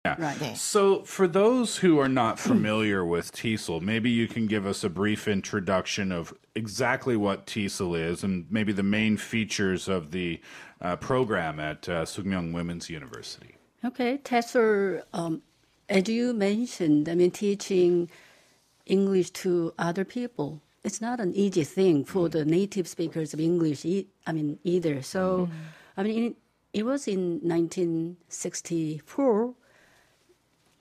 Yeah. Right. 네. So for those who are not familiar with TESOL, maybe you can give us a brief introduction of exactly what TESOL is and maybe the main features of the program at Sookmyung Women's University. Okay, TESOL, as you mentioned, teaching English to other people. It's not an easy thing for the native speakers of English, either. So, it was in 1964.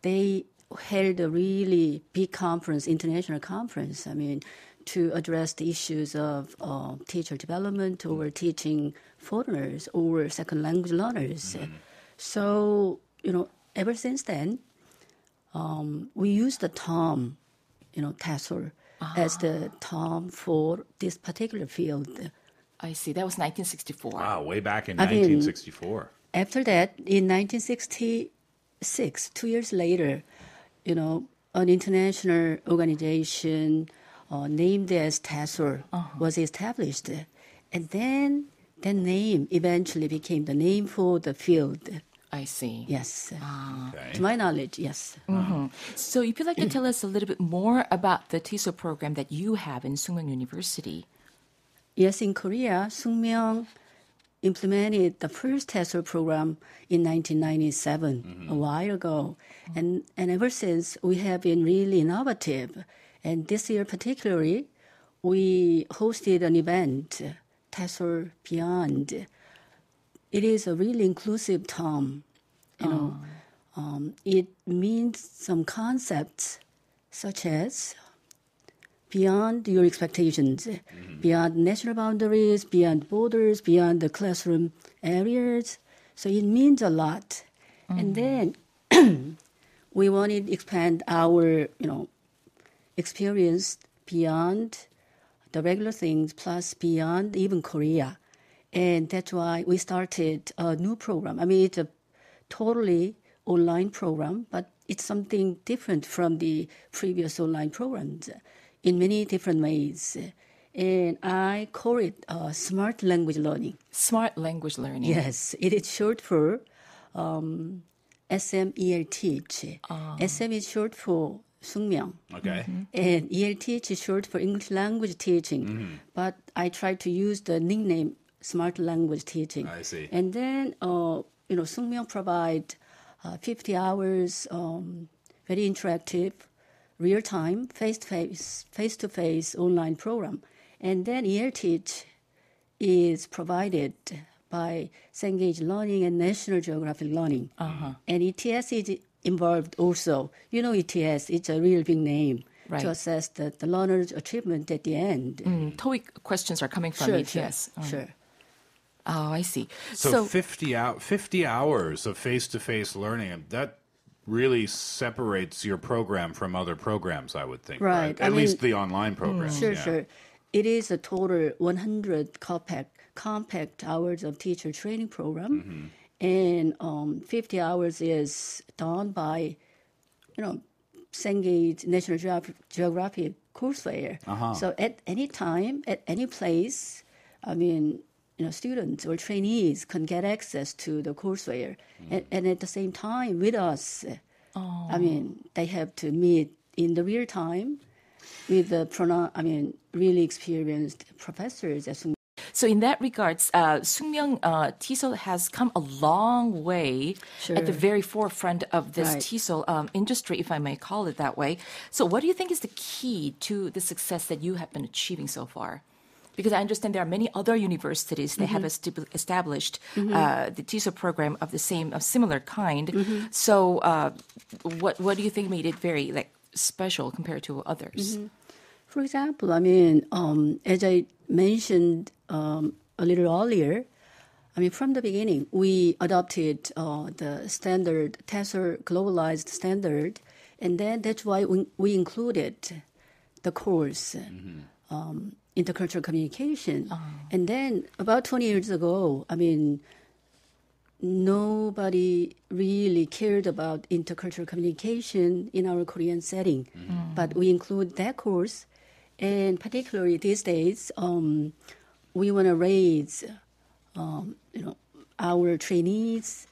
They held a really big conference, international conference, to address the issues of teacher development or teaching foreigners or second language learners. So, ever since then, we use the term, TESOL, as the term for this particular field. I see. That was 1964. Wow, way back in 1964. After that, in 1966, 2 years later, an international organization named as TESOL was established. And then that name eventually became the name for the field. I see. Yes. Okay. To my knowledge, yes. So if you'd like to tell us a little bit more about the TESOL program that you have in Sookmyung University. Yes, in Korea, Sookmyung implemented the first TESOL program in 1997, a while ago. And ever since, we have been really innovative. And this year particularly, we hosted an event, TESOL Beyond. It is a really inclusive term. It means some concepts such as beyond your expectations, beyond national boundaries, beyond borders, beyond the classroom areas. So it means a lot. And then we wanted to expand our, experience beyond the regular things, plus beyond even Korea. And that's why we started a new program. It's a totally online program, but it's something different from the previous online programs in many different ways. And I call it smart language learning. Smart language learning. Yes, it is short for SMELTH. SM is short for Sookmyung. Okay. And ELTH is short for English language teaching. But I try to use the nickname smart language teaching. I see. And then, Sookmyung provide 50 hours, very interactive, real-time, face-to-face online program. And then ELTH is provided by Cengage Learning and National Geographic Learning. And ETS is involved also. ETS, it's a real big name to assess the learner's achievement at the end. TOEIC questions are coming from ETS. Sure. Oh, I see. So 50 hours of face-to-face learning, that really separates your program from other programs, I would think. Right. At least the online programs. Sure. It is a total 100 compact hours of teacher training program. And 50 hours is done by, Cengage National Geographic courseware. So at any time, at any place, students or trainees can get access to the courseware. And at the same time, with us, they have to meet in the real time with the really experienced professors. So in that regards, Sookmyung TESOL has come a long way at the very forefront of this TESOL industry, if I may call it that way. So what do you think is the key to the success that you have been achieving so far? Because I understand there are many other universities that have established the TESOL program of similar kind. So what do you think made it very special compared to others? For example, as I mentioned a little earlier, from the beginning, we adopted the standard, TESOL globalized standard, and then that's why we included the course, intercultural communication. And then about 20 years ago, nobody really cared about intercultural communication in our Korean setting, but we include that course. And particularly these days, we want to raise, our trainees'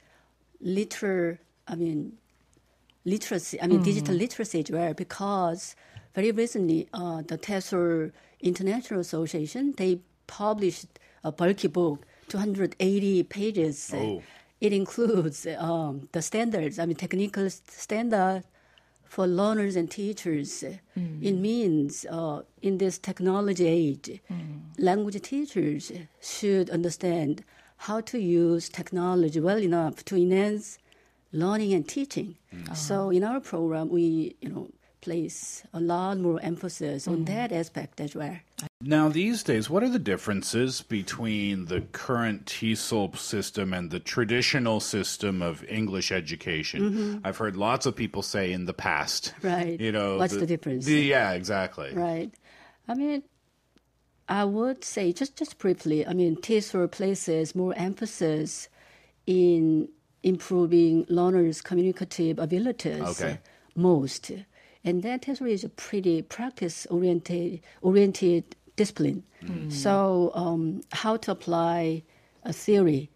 literacy, digital literacy as well, because very recently the TESOL International Association, they published a bulky book, 280 pages. Oh. It includes the standards, technical standard for learners and teachers. It means in this technology age, language teachers should understand how to use technology well enough to enhance learning and teaching. So in our program, we place a lot more emphasis on that aspect as well. Now, these days, what are the differences between the current TESOL system and the traditional system of English education? I've heard lots of people say in the past. Right. What's the difference? Yeah, exactly. Right. I would say, just briefly, TESOL places more emphasis in improving learners' communicative abilities most. And that TESOL is a pretty practice-oriented discipline. So how to apply a theory,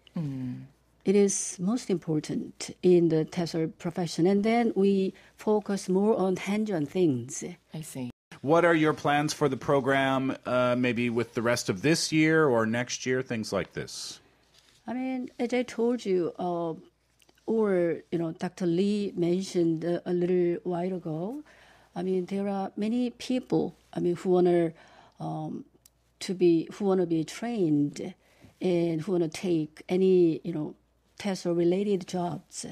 it is most important in the TESOL profession. And then we focus more on hands-on things. I see. What are your plans for the program, maybe with the rest of this year or next year, things like this? As I told you, or Dr. Lee mentioned a little while ago, there are many people, who want to be trained and who want to take any, TESOL related jobs,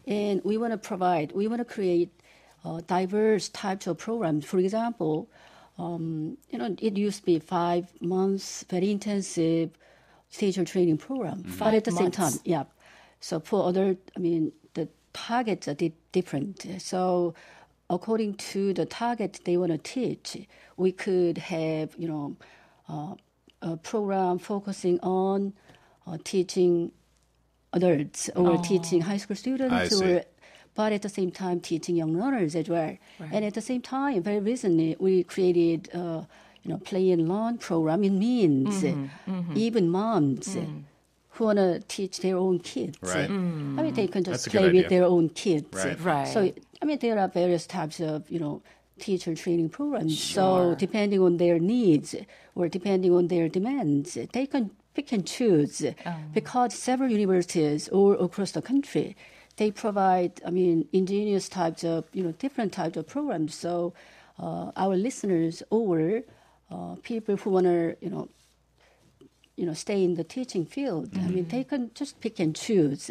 and we want to create diverse types of programs. For example, it used to be 5 months, very intensive teacher training program, but at the same time, So for other, the targets are different. So according to the target they want to teach, we could have, a program focusing on teaching adults or teaching high school students, but at the same time teaching young learners as well. Right. And at the same time, very recently, we created play and learn program. It means even moms who want to teach their own kids. Right. They can just play with their own kids. Right. So, there are various types of, teacher training programs. Sure. So depending on their needs or depending on their demands, they can pick and choose because several universities all across the country, they provide, ingenious types of, different types of programs. So our listeners or people who want to, stay in the teaching field, they can just pick and choose.